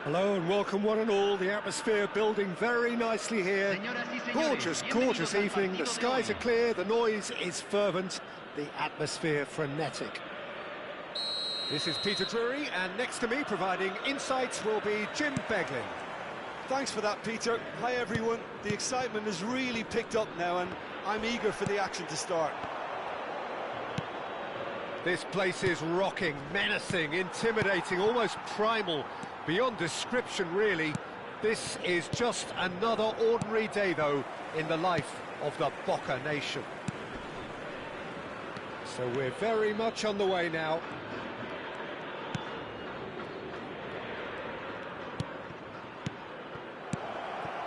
Hello and welcome one and all. The atmosphere building very nicely here. Gorgeous, gorgeous evening. The skies are clear, the noise is fervent, the atmosphere frenetic. This is Peter Drury, and next to me providing insights will be Jim Beglin. Thanks for that, Peter. Hi everyone. The excitement has really picked up now and I'm eager for the action to start. This place is rocking, menacing, intimidating, almost primal. Beyond description, really. This is just another ordinary day, though, in the life of the Boca nation. So we're very much on the way now.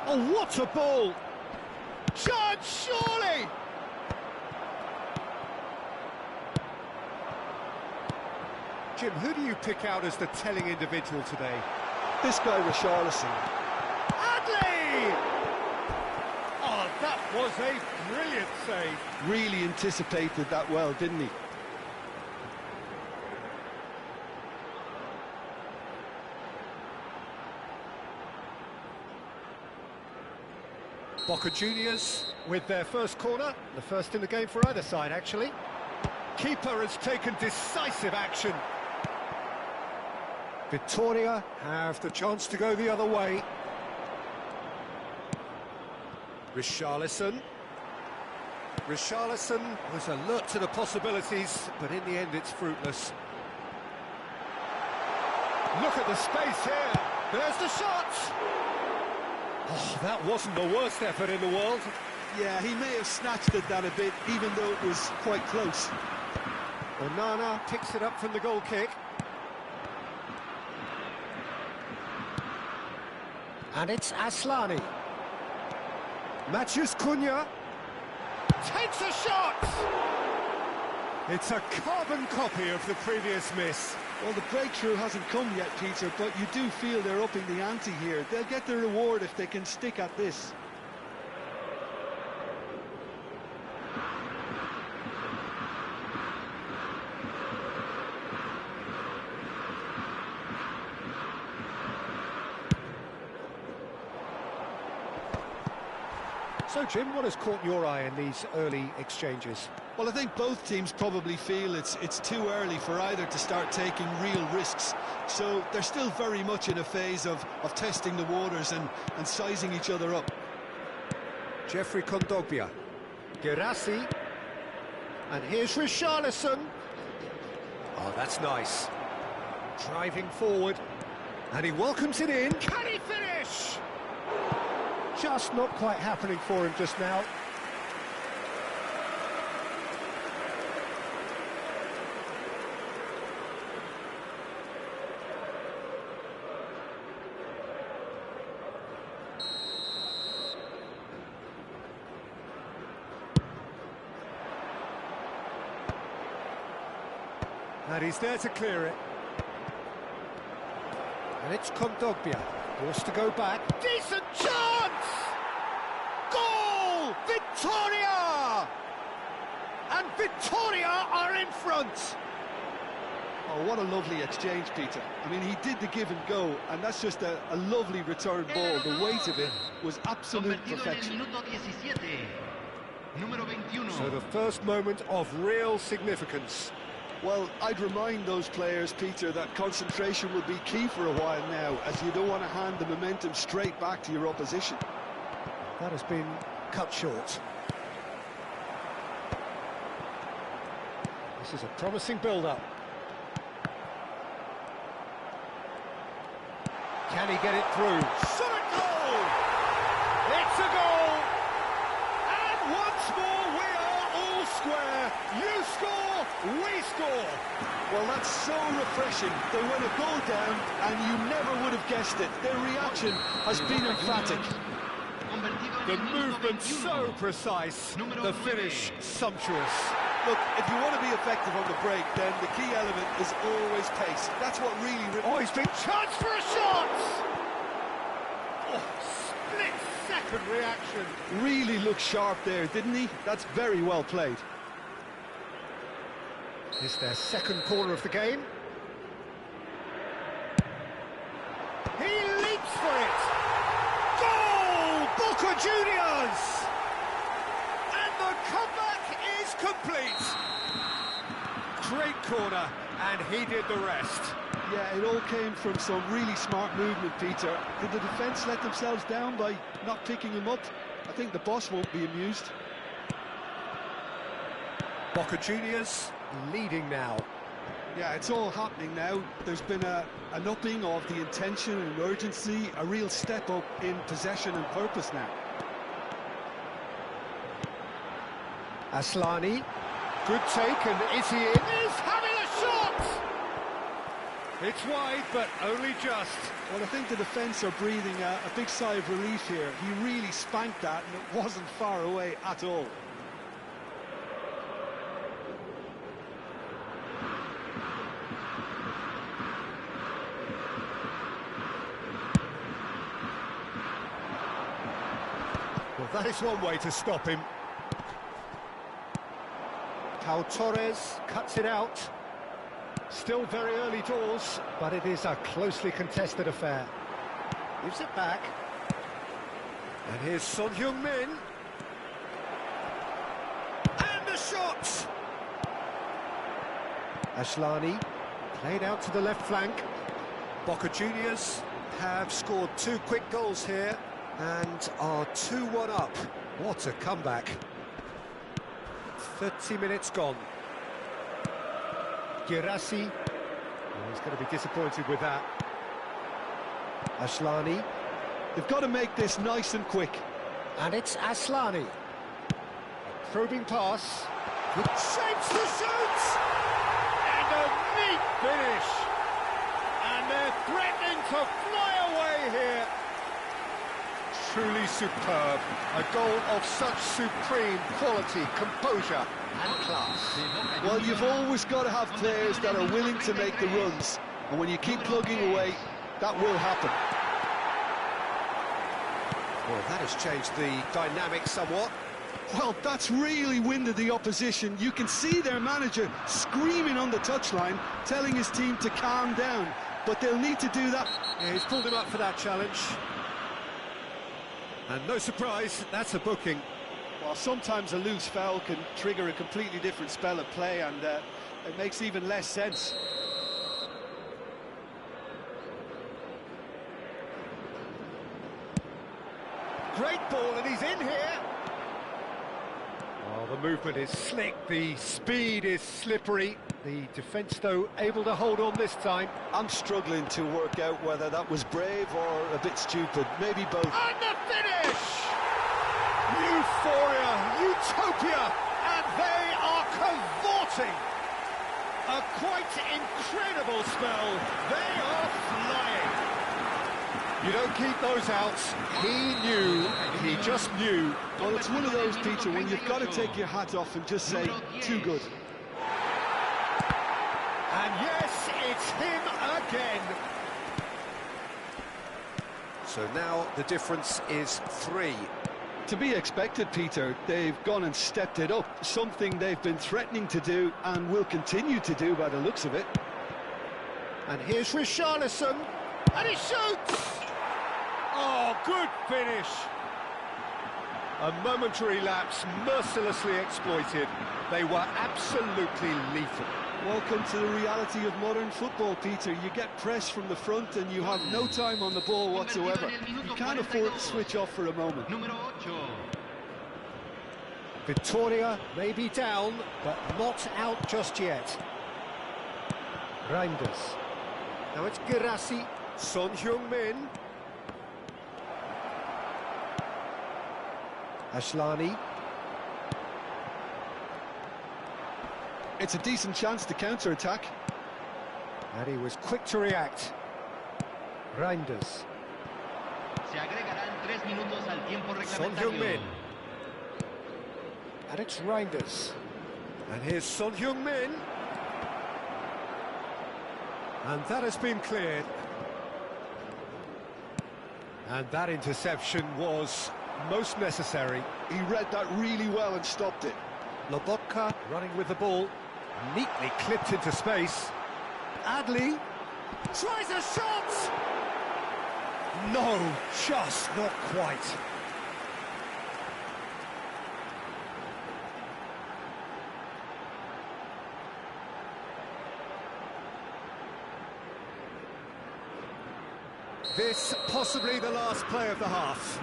Oh, what a ball! Chance, surely! Jim, who do you pick out as the telling individual today? This guy, Richarlison. Adley! Oh, that was a brilliant save. Really anticipated that well, didn't he? Boca Juniors with their first corner, the first in the game for either side, actually. Keeper has taken decisive action. Vitoria have the chance to go the other way. Richarlison. Richarlison was alert to the possibilities, but in the end it's fruitless. Look at the space here. There's the shot. Oh, that wasn't the worst effort in the world. Yeah, he may have snatched at that a bit, even though it was quite close. Onana picks it up from the goal kick. And it's Aslani. Matthews Cunha takes a shot! It's a carbon copy of the previous miss. Well, the breakthrough hasn't come yet, Peter, but you do feel they're upping the ante here. They'll get the reward if they can stick at this. So, Jim, what has caught your eye in these early exchanges? Well, I think both teams probably feel it's too early for either to start taking real risks. So they're still very much in a phase of testing the waters and sizing each other up. Jeffrey Kondogbia. Gerassi. And here's Richarlison. Oh, that's nice. Driving forward. And he welcomes it in. Can he finish? Just not quite happening for him just now. And he's there to clear it. And it's Kondogbia. Forced to go back. Decent chance! Goal! Vitoria! And Vitoria are in front! Oh, what a lovely exchange, Peter. I mean, he did the give and go, and that's just a lovely return ball. The weight of it was absolute perfection. So the first moment of real significance. Well, I'd remind those players, Peter, that concentration will be key for a while now, as you don't want to hand the momentum straight back to your opposition. That has been cut short. This is a promising build-up. Can he get it through? Shot a goal! It's a goal! And once more we are all square. You score, we score. Well, that's so refreshing. They went a goal down and you never would have guessed it. Their reaction has been emphatic. The movement so precise, the finish sumptuous. Look, if you want to be effective on the break, then the key element is always pace. That's what really... Oh, he's been charged for a shot! Oh, split-second reaction. Really looked sharp there, didn't he? That's very well played. It's their second corner of the game. He leaps for it. Goal! Boca Juniors! And the comeback is complete. Great corner, and he did the rest. Yeah, it all came from some really smart movement, Peter. Did the defence let themselves down by not picking him up? I think the boss won't be amused. Boca Juniors leading now. Yeah, it's all happening now. There's been an upping of the intention and urgency, a real step up in possession and purpose now. Aslani, good take, and is he in? He's having a shot! It's wide, but only just. Well, I think the defence are breathing a big sigh of relief here. He really spanked that, and it wasn't far away at all. Well, that is one way to stop him. Pau Torres cuts it out. Still very early doors, but it is a closely contested affair. Gives it back. And here's Son Heung-min. And the shot! Aslani played out to the left flank. Boca Juniors have scored 2 quick goals here and are 2-1 up. What a comeback. 30 minutes gone. Girassi, he's going to be disappointed with that. Aslani. They've got to make this nice and quick. And it's Aslani. A probing pass. It shapes the shoot! And a neat finish. And they're threatening to fly away here. Truly superb. A goal of such supreme quality, composure and class. Well, you've always got to have players that are willing to make the runs. And when you keep plugging away, that will happen. Well, that has changed the dynamic somewhat. Well, that's really winded the opposition. You can see their manager screaming on the touchline, telling his team to calm down. But they'll need to do that. Yeah, he's pulled him up for that challenge. And no surprise, that's a booking. Well, sometimes a loose foul can trigger a completely different spell of play, and it makes even less sense. Great ball, and he's in here. Oh, the movement is slick, the speed is slippery. The defence, though, able to hold on this time. I'm struggling to work out whether that was brave or a bit stupid. Maybe both. And the finish! Vitoria, utopia, and they are cavorting. A quite incredible spell. They are flying. You don't keep those out. He knew, he just knew. Well, it's one of those, Peter, when you've got to take your hat off and just say, too good. And yes, it's him again. So now the difference is 3. To be expected, Peter. They've gone and stepped it up, something they've been threatening to do and will continue to do by the looks of it. And here's Richarlison, and he shoots! Oh, good finish! A momentary lapse, mercilessly exploited. They were absolutely lethal. Welcome to the reality of modern football, Peter. You get pressed from the front and you have no time on the ball whatsoever. You can't afford to switch off for a moment. Vitoria may be down, but not out just yet. Reinders. Now it's Girassi, Son Heung-min. Aslani. It's a decent chance to counter-attack. And he was quick to react. Reinders. Son Heung-min. And it's Reinders. And here's Son Heung-min. And that has been cleared. And that interception was most necessary. He read that really well and stopped it. Boca running with the ball, neatly clipped into space. Adli tries a shot! No, just not quite. This possibly the last play of the half.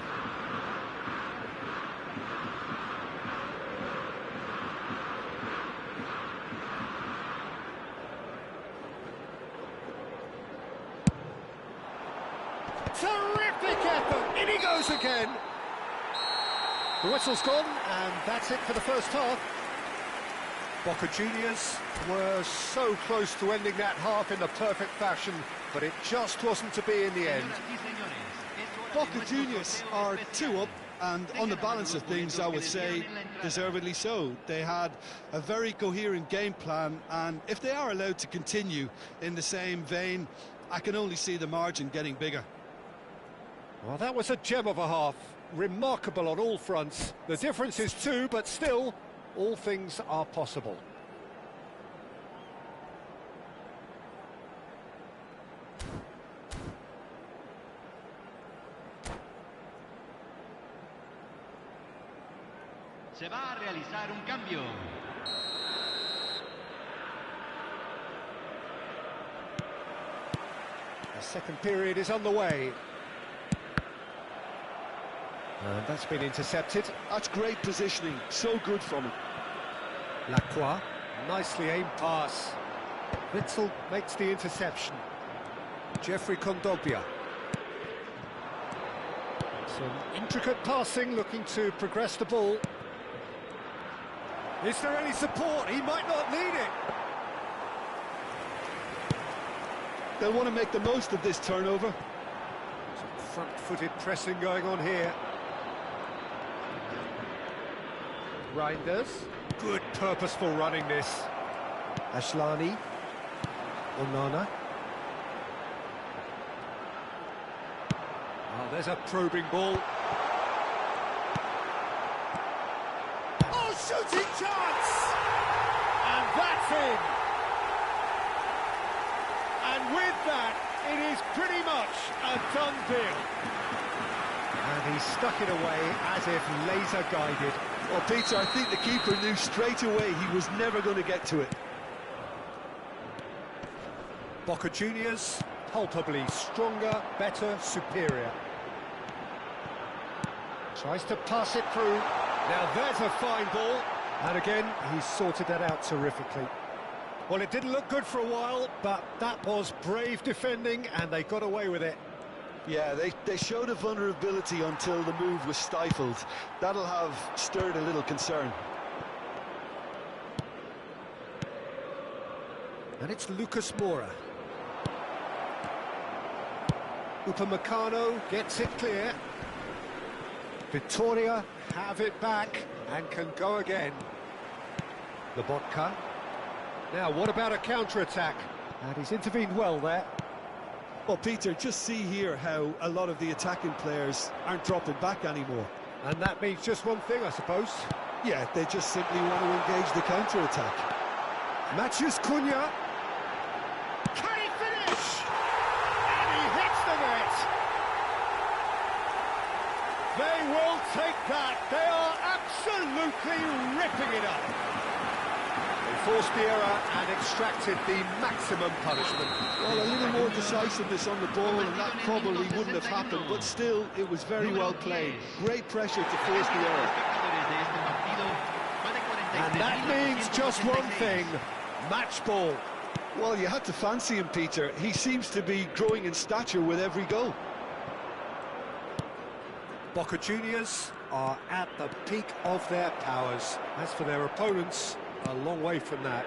Terrific effort! In he goes again! The whistle's gone, and that's it for the first half. Boca Juniors were so close to ending that half in the perfect fashion, but it just wasn't to be in the end. Boca Juniors are 2 up, and on the balance of things, I would say deservedly so. They had a very coherent game plan, and if they are allowed to continue in the same vein, I can only see the margin getting bigger. Well, that was a gem of a half. Remarkable on all fronts. The difference is 2, but still, all things are possible. Se va a realizar un cambio. The second period is underway. And that's been intercepted. That's great positioning, so good from him. Lacroix, nicely aimed pass. Witzel makes the interception. Jeffrey Kondogbia. Some intricate passing, looking to progress the ball. Is there any support? He might not need it. They'll want to make the most of this turnover. Some front-footed pressing going on here. Reinders. Good purposeful running this. Ashlani. Onana. Oh, there's a probing ball. Oh, shooting chance! And that's in. And with that, it is pretty much a done deal. And he stuck it away as if laser guided. Well, Peter, I think the keeper knew straight away he was never going to get to it. Boca Juniors, palpably stronger, better, superior. Tries to pass it through. Now there's a fine ball. And again, he's sorted that out terrifically. Well, it didn't look good for a while, but that was brave defending, and they got away with it. Yeah, they showed a vulnerability until the move was stifled. That'll have stirred a little concern. And it's Lucas Moura. Upamecano gets it clear. Vitoria have it back and can go again. The Boca. Now, what about a counter-attack? And he's intervened well there. Well, Peter, just see here how a lot of the attacking players aren't dropping back anymore. And that means just one thing, I suppose. Yeah, they just simply want to engage the counter-attack. Matthews Cunha. Can he finish? And he hits the net. They will take that. They are absolutely ripping it up. Forced the error and extracted the maximum punishment. Well, a little more decisiveness on the ball and that probably wouldn't have happened, but still, it was very well played. Great pressure to force the error. And that means just one thing, match ball. Well, you had to fancy him, Peter. He seems to be growing in stature with every goal. Boca Juniors are at the peak of their powers. As for their opponents, a long way from that.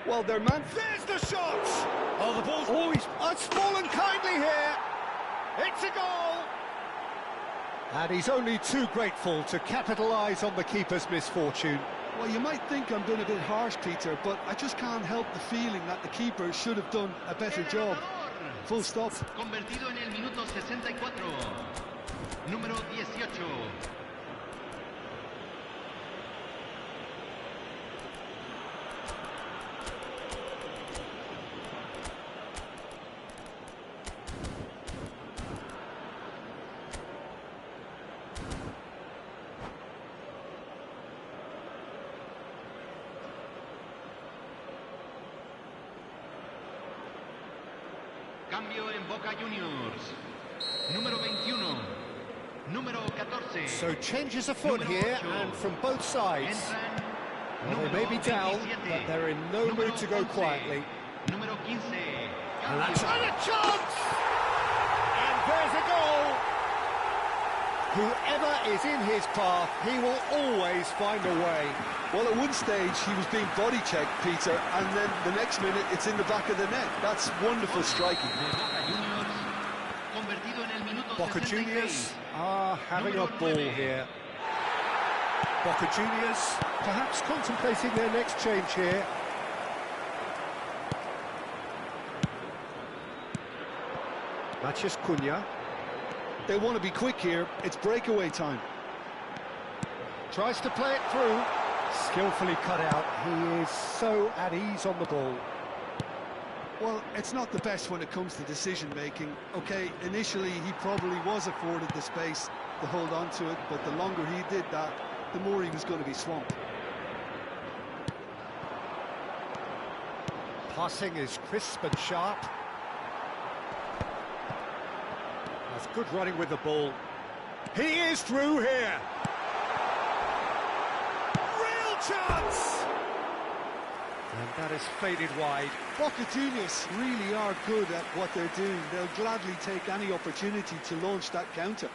Well, their man... There's the shot! Oh, the ball's... Oh, it's fallen kindly here. It's a goal! And he's only too grateful to capitalise on the keeper's misfortune. Well, you might think I'm being a bit harsh, Peter, but I just can't help the feeling that the keeper should have done a better job. Full stop. Convertido en el minuto 64. Número 18. Cambio en Boca Juniors. Número 21. Número 14. So changes afoot here, and from both sides. Well, they may be down, but they're in no mood to go quietly. Número 15. And that's a chance! And there's a goal! Whoever is in his path, he will always find a way. Well, at one stage, he was being body checked, Peter, and then the next minute, it's in the back of the net. That's wonderful striking. Boca Juniors are having a ball here. Boca Juniors perhaps contemplating their next change here. Matches Cunha. They want to be quick here. It's breakaway time. Tries to play it through. Skillfully cut out. He is so at ease on the ball. Well, it's not the best when it comes to decision-making. OK, initially he probably was afforded the space to hold on to it, but the longer he did that, the more he was going to be swamped. Passing is crisp and sharp. That's good running with the ball. He is through here. Real chance! And that is faded wide. Boca Juniors really are good at what they're doing. They'll gladly take any opportunity to launch that counter.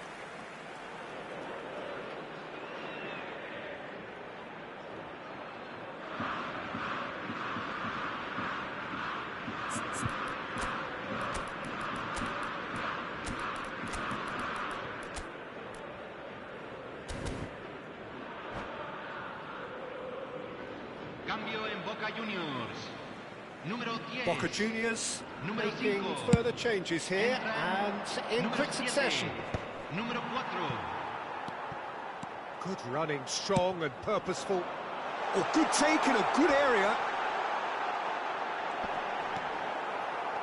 Cambio en Boca Juniors. Número 10. Boca Juniors Número making 5. further changes here, and in Número quick 7. succession. Número 4. Good running, strong and purposeful. Oh, good take in a good area.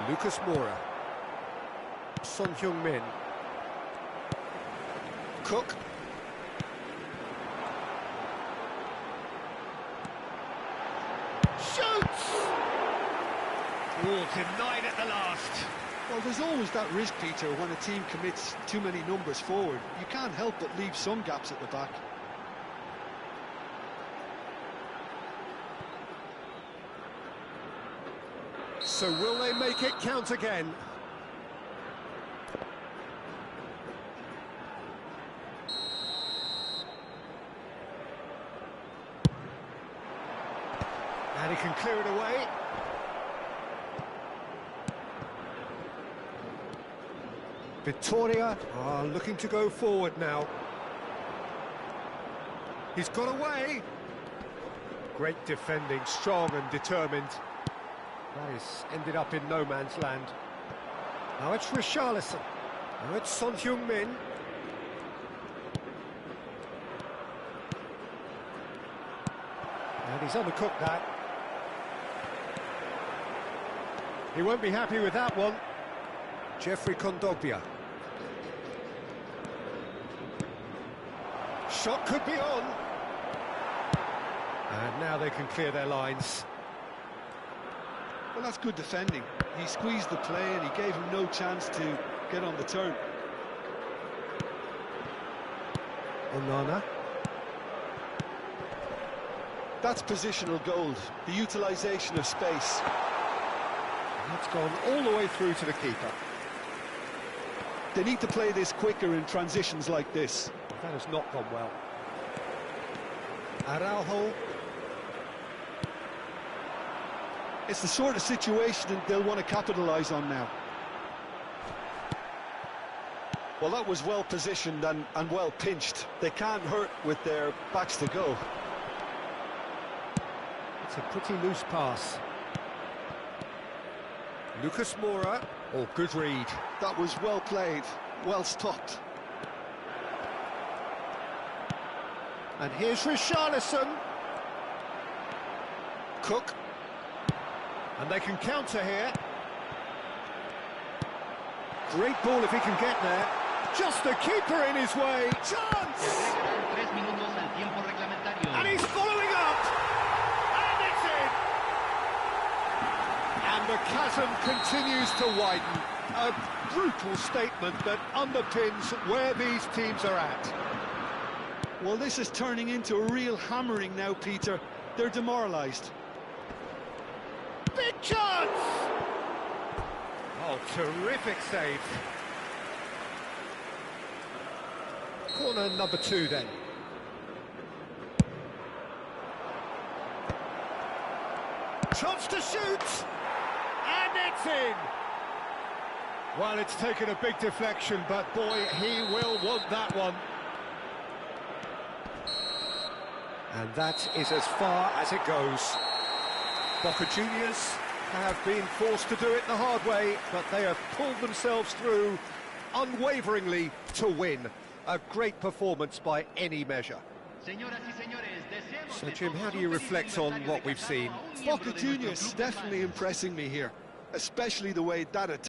Lucas Moura. Son Heung-min. Cook. Shoots! Oh, denied at the last. Well, there's always that risk, Peter, when a team commits too many numbers forward. You can't help but leave some gaps at the back. So will they make it count again? And he can clear it away. Vitoria are looking to go forward now. He's got away. Great defending, strong and determined. That is ended up in no man's land. Now it's Richarlison. Now it's Son Heung-min. And he's undercooked that. He won't be happy with that one. Jeffrey Kondogbia. Shot could be on. And now they can clear their lines. Well, that's good defending. He squeezed the play and he gave him no chance to get on the turn. Onana. That's positional gold, the utilisation of space. That's gone all the way through to the keeper. They need to play this quicker in transitions like this. That has not gone well. Araujo. It's the sort of situation that they'll want to capitalise on now. Well, that was well positioned and well pinched. They can't hurt with their backs to go. It's a pretty loose pass. Lucas Moura. Oh, good read. That was well played, well stopped. And here's Richarlison. Cook. And they can counter here. Great ball if he can get there. Just the keeper in his way. Chance! And he's following up. And it's in. And the chasm continues to widen. A brutal statement that underpins where these teams are at. Well, this is turning into a real hammering now, Peter. They're demoralised. Big chance! Oh, terrific save. Corner number 2 then. Chance to shoot! And it's in! Well, it's taken a big deflection, but boy, he will want that one. And that is as far as it goes. Boca Juniors have been forced to do it the hard way, but they have pulled themselves through unwaveringly to win. A great performance by any measure. So, Jim, how do you reflect on what we've seen? Boca Juniors definitely impressing me here, especially the way that attack